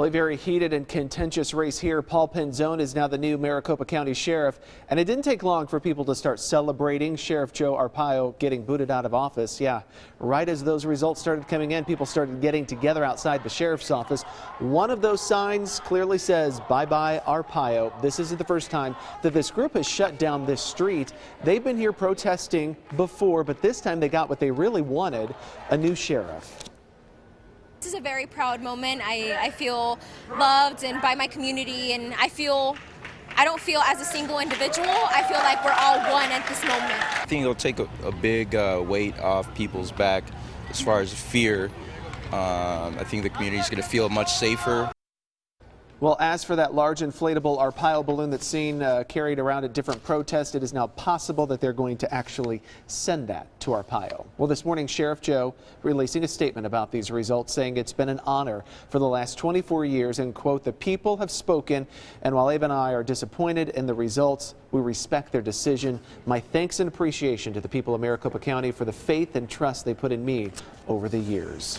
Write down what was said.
Well, a very heated and contentious race here. Paul Penzone is now the new Maricopa County Sheriff, and it didn't take long for people to start celebrating Sheriff Joe Arpaio getting booted out of office. Yeah, right as those results started coming in, people started getting together outside the sheriff's office. One of those signs clearly says, "Bye-bye Arpaio." This isn't the first time that this group has shut down this street. They've been here protesting before, but this time they got what they really wanted, a new sheriff. This is a very proud moment. I feel loved and by my community, and I don't feel as a single individual. I feel like we're all one at this moment. I think it'll take a big weight off people's back as far as fear. I think the community is going to feel much safer. Well, as for that large inflatable Arpaio balloon that's seen carried around at different protests, it is now possible that they're going to actually send that to Arpaio. Well, this morning, Sheriff Joe releasing a statement about these results, saying it's been an honor for the last 24 years, and quote, "The people have spoken, and while Abe and I are disappointed in the results, we respect their decision. My thanks and appreciation to the people of Maricopa County for the faith and trust they put in me over the years."